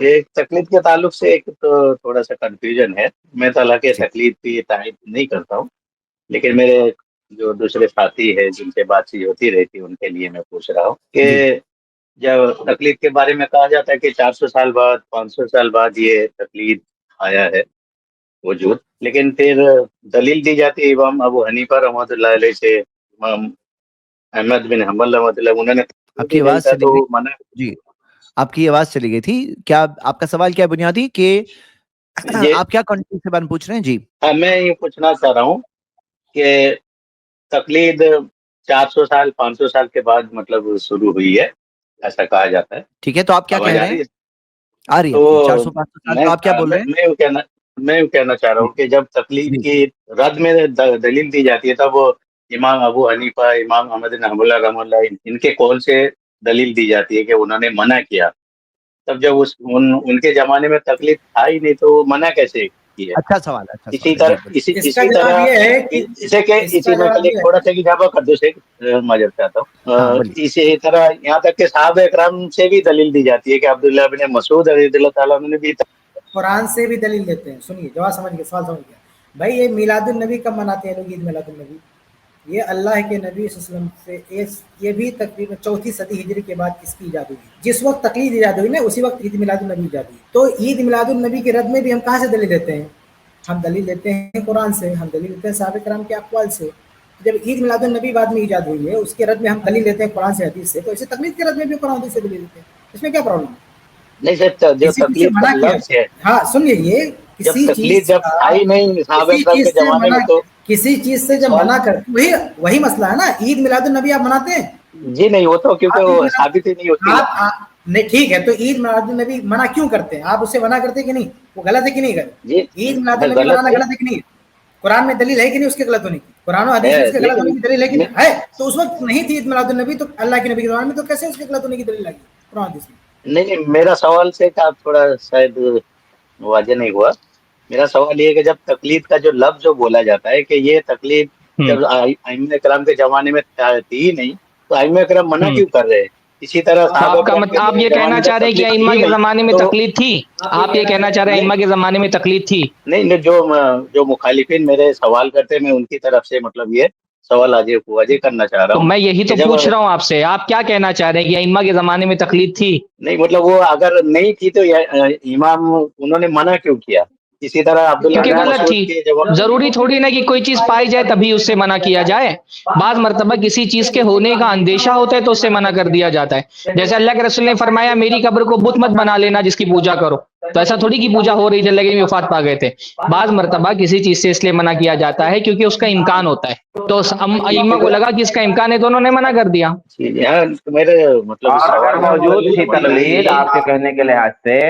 ایک تقلید کے تعلق سے ایک تو تھوڑا سا کنفیوژن ہے. میں تو حالانکہ جی تقلید کی تائید نہیں کرتا ہوں، لیکن میرے جو دوسرے ساتھی ہیں جن سے بات چیت ہوتی رہتی ہے ان کے لیے میں پوچھ رہا ہوں کہ جی جب تقلید کے بارے میں کہا جاتا ہے کہ 400 سال بعد 500 سال بعد یہ تقلید آیا ہے وجود، لیکن پھر دلیل دی جاتی ہے امام ابو حنیفہ رحمۃ اللہ علیہ سے، امام احمد بن حنبل رحمۃ اللہ، انہوں نے آپ بھی کی نہیں آواز تھا چلی تو گئی. منع. جی آپ کی آواز چلی گئی تھی. کیا آپ کا سوال کیا ہے بنیادی کہ یہ آپ کیا کنٹینٹ سے بات پوچھ رہے ہیں؟ جی میں یہ پوچھنا چاہ رہا ہوں کہ تقلید 400 سال 500 سال کے بعد مطلب شروع ہوئی ہے، ایسا کہا جاتا ہے. ٹھیک ہے، تو آپ کیا کہہ آواز آ رہے ہیں؟ رہی ہے؟ آ رہی ہے تو آپ کی 400-500 سال، میں تو آپ کیا بول رہے ہیں؟ میں یوں کہنا چاہ رہا جی ہوں کہ جب تقلید جی کی رد میں دلیل دی جاتی ہے تب وہ امام ابو حنیفہ، امام احمد بن حنبل رحمۃ اللہ ان کے قول سے دلیل دی جاتی ہے کہ انہوں نے منع کیا. تب جب ان کے زمانے میں تقلید تھا ہی نہیں تو وہ منع کیسے کی ہے؟ اچھا سوال ہے، اچھا اسی سوال ہے. طرح جی بولیے. اس کا اسی جواب طرح یہ ہے کہ اسے کہ اس کا اسی میں جواب خالی یہ تھوڑا ہے سا اضافہ کر دو سے معذرت چاہتا ہاں ہوں. بولیے. اسی طرح یہاں تک کہ صحابہ اکرام سے بھی دلیل دی جاتی ہے کہ عبداللہ بن مسعود رضی اللہ تعالیٰ عنہ نے بھی. قرآن سے بھی دلیل دیتے ہیں. سنیے جواب سمجھ گئے، سوال سمجھ گیا بھائی. یہ میلاد النبی کب مناتے ہیں لوگ؟ عید میلاد النبی یہ اللہ کے نبی صلی اللہ علیہ وسلم سے یہ بھی تقریباً 4 صدی ہجری کے بعد اس کی ایجاد ہوئی. جس وقت تقلید ایجاد ہوئی نا اسی وقت عید میلاد النبی ایجاد ہوئی. تو عید میلاد النبی کے رد میں بھی ہم کہاں سے دلیل دیتے ہیں؟ ہم دلیل دیتے ہیں قرآن سے، ہم دلیل دیتے ہیں صحابہ کرام کے اقوال سے. جب عید میلاد النبی بعد میں ایجاد ہوئی ہے اس کے رد میں ہم دلیل دیتے ہیں قرآن سے حدیث سے، تو اسے تقلید کے رد میں بھی قرآن حدیث سے دلیل دیتے ہیں. اس میں کیا پرابلم ہے؟ نہیں سر، جو کسی چیز سے تقلید کا منع کیا، لفظ ہے، ہاں سنیے، یہ جب کسی تقلید چیز جب کا تھا ہی نہیں صحابہ کسی اکرام کے چیز سے زمانے منع، میں تو کسی چیز سے جب سوال. منع کر، وہی مسئلہ ہے نا. عید میلاد النبی آپ مناتے ہیں؟ جی نہیں، وہ تو کیونکہ آپ عید وہ میلاد ثابت ہی نہیں ہوتی ہے. نہیں ٹھیک ہے، تو عید میلاد النبی منع کیوں کرتے ہیں آپ؟ اس سے منع کرتے ہیں کہ نہیں؟ وہ غلط ہے کہ نہیں غلط؟ جی عید میلاد النبی غلط منانا غلط ہے کہ نہیں؟ قرآن میں دلیل ہے کہ نہیں اس کے غلط ہونے کی؟ قرآن و حدیث میں اس ہے کے غلط ہونے لیکن کی دلیل ہے کہ نہیں ہے؟ تو اس وقت نہیں تھی عید میلاد النبی، تو اللہ کے نبی کے زمانے میں، تو کیسے اس کے غلط ہونے کی دلیل آئی قرآن حدیث میں؟ نہیں، میرا سوال سے کہ آپ تھوڑا شاید واضح نہیں ہوا. میرا سوال یہ ہے کہ جب تقلید کا جو لفظ جو بولا جاتا ہے کہ یہ تقلید جب ائمہ کرام کے زمانے میں تھی ہی نہیں تو ائمہ کرام منع کیوں کر رہے ہیں؟ اسی طرح تو صحابہ کرام کے آپ یہ زمانے کہنا میں چاہ رہے ہیں کہ تقلید ائمہ تھی کے نہیں زمانے میں تو تقلید تھی؟ آپ یہ کہنا چاہ رہے ہیں نہیں ائمہ کے زمانے میں تقلید تھی؟ نہیں جو مخالفین میرے سوال کرتے ہیں میں ان کی طرف سے مطلب یہ سوال واضح کرنا چاہ رہا تو ہوں میں یہی کہ تو جب پوچھ رہا ہوں آپ سے، آپ کیا کہنا چاہ رہے ہیں کہ ائمہ کے زمانے میں تقلید تھی؟ نہیں مطلب وہ اگر نہیں تھی تو امام انہوں نے منع کیوں کیا؟ اسی طرح عبداللہ کیونکہ بن غلط مسعود تھی. کے جب ضروری تھوڑی نا کہ کوئی چیز پائی جائے تبھی اس سے منع کیا جائے. بعض مرتبہ کسی چیز کے ہونے کا اندیشہ ہوتا ہے تو اس سے منع کر دیا جاتا ہے. جیسے اللہ کے رسول نے فرمایا میری قبر کو بت مت بنا لینا جس کی پوجا کرو، تو ایسا تھوڑی کی پوجا ہو رہی تھی، اللہ کے وفات پا گئے تھے. بعض مرتبہ کسی چیز سے اس لیے منع کیا جاتا ہے کیونکہ اس کا امکان ہوتا ہے، تو ائمہ کو لگا کہ اس کا امکان ہے تو انہوں نے منع کر دیا. جی ہاں، تو میرے مطلب اور اگر سوال موجود تھی تقلید، یہی آپ کے کہنے کے لحاظ سے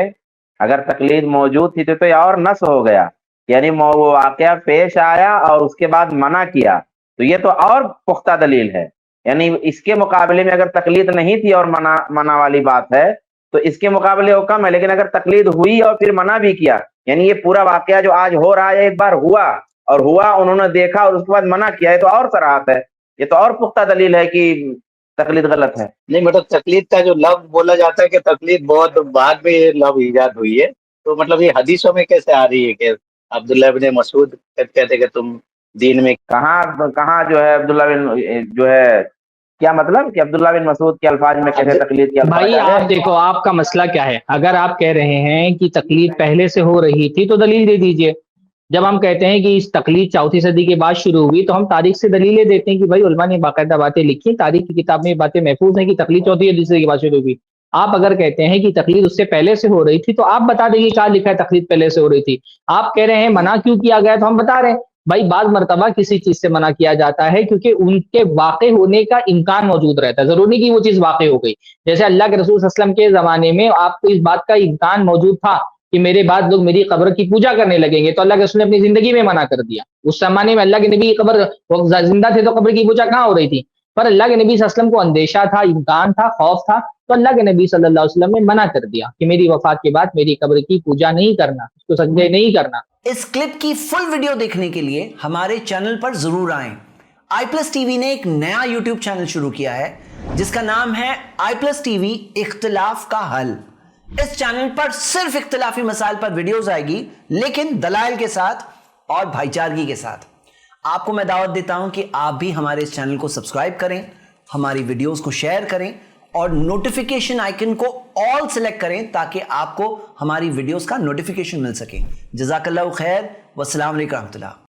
اگر تقلید موجود تھی تو یہ اور نس ہو گیا، یعنی وہ واقعہ پیش آیا اور اس کے بعد منع کیا، تو یہ تو اور پختہ دلیل ہے. یعنی اس کے مقابلے میں اگر تقلید نہیں تھی اور منع والی بات ہے تو اس کے مقابلے وہ کم ہے. لیکن اگر تقلید ہوئی اور پھر منع بھی کیا، یعنی یہ پورا واقعہ جو آج ہو رہا ہے ایک بار ہوا اور انہوں نے دیکھا اور اس کے بعد منع کیا، ہے تو اور صراحت ہے، یہ تو اور پختہ دلیل ہے کہ تقلید غلط ہے. نہیں مطلب تقلید کا جو لفظ بولا جاتا ہے کہ تقلید بہت بعد میں یہ لفظ ایجاد ہوئی ہے، تو مطلب یہ حدیثوں میں کیسے آ رہی ہے کہ عبداللہ بن مسعود کہتے کہ تم دین میں کہاں جو ہے عبداللہ بن جو ہے، کیا مطلب کہ عبداللہ بن مسعود کے الفاظ میں کیسے تقلید کے الفاظ بھائی آ گئے؟ آپ دیکھو آپ کا مسئلہ کیا ہے. اگر آپ کہہ رہے ہیں کہ تقلید پہلے سے ہو رہی تھی تو دلیل دے دیجئے. جب ہم کہتے ہیں کہ اس تقلید 4 صدی کے بعد شروع ہوئی تو ہم تاریخ سے دلیلیں دیتے ہیں کہ بھائی علماء نے باقاعدہ باتیں لکھی، تاریخ کی کتاب میں یہ باتیں محفوظ ہیں کہ تقلید 4 صدی کے بعد شروع ہوئی. آپ اگر کہتے ہیں کہ تقلید اس سے پہلے سے ہو رہی تھی تو آپ بتا دیں گے کہاں لکھا ہے تقلید پہلے سے ہو رہی تھی. آپ کہہ رہے ہیں منع کیوں کیا گیا، تو ہم بتا رہے ہیں بھائی بعض مرتبہ کسی چیز سے منع کیا جاتا ہے کیونکہ ان کے واقع ہونے کا امکان موجود رہتا ہے، ضروری نہیں کہ وہ چیز واقع ہو گئی. جیسے اللہ کے رسول صلی اللہ علیہ وسلم کے زمانے میں آپ کو اس بات کا امکان موجود تھا کہ میرے بعد لوگ میری قبر کی پوجا کرنے لگیں گے، تو اللہ کے رسول نے اپنی زندگی میں منع کر دیا. اس زمانے میں اللہ کے نبی کی قبر وہ زندہ تھے تو قبر کی پوجا کہاں ہو رہی تھی؟ پر اللہ کے نبی صلی اللہ علیہ وسلم کو اندیشہ تھا، امکان تھا، خوف تھا، تو اللہ کے نبی صلی اللہ علیہ وسلم نے منع کر دیا کہ میری وفات کے بعد میری قبر کی پوجا نہیں کرنا، اس کو سجدے نہیں کرنا. اس کلپ کی فل ویڈیو دیکھنے کے لیے ہمارے چینل پر ضرور آئیں. آئی پلس ٹی وی نے ایک نیا یوٹیوب چینل شروع کیا ہے جس کا نام ہے آئی پلس ٹی وی اختلاف کا حل. اس چینل پر صرف اختلافی مسائل پر ویڈیوز آئے گی، لیکن دلائل کے ساتھ اور بھائی چارگی کے ساتھ۔ آپ کو میں دعوت دیتا ہوں کہ آپ بھی ہمارے اس چینل کو سبسکرائب کریں، ہماری ویڈیوز کو شیئر کریں اور نوٹیفیکیشن آئیکن کو آل سلیکٹ کریں تاکہ آپ کو ہماری ویڈیوز کا نوٹیفیکیشن مل سکے۔ جزاک اللہ خیر، والسلام علیکم ورحمۃ اللہ۔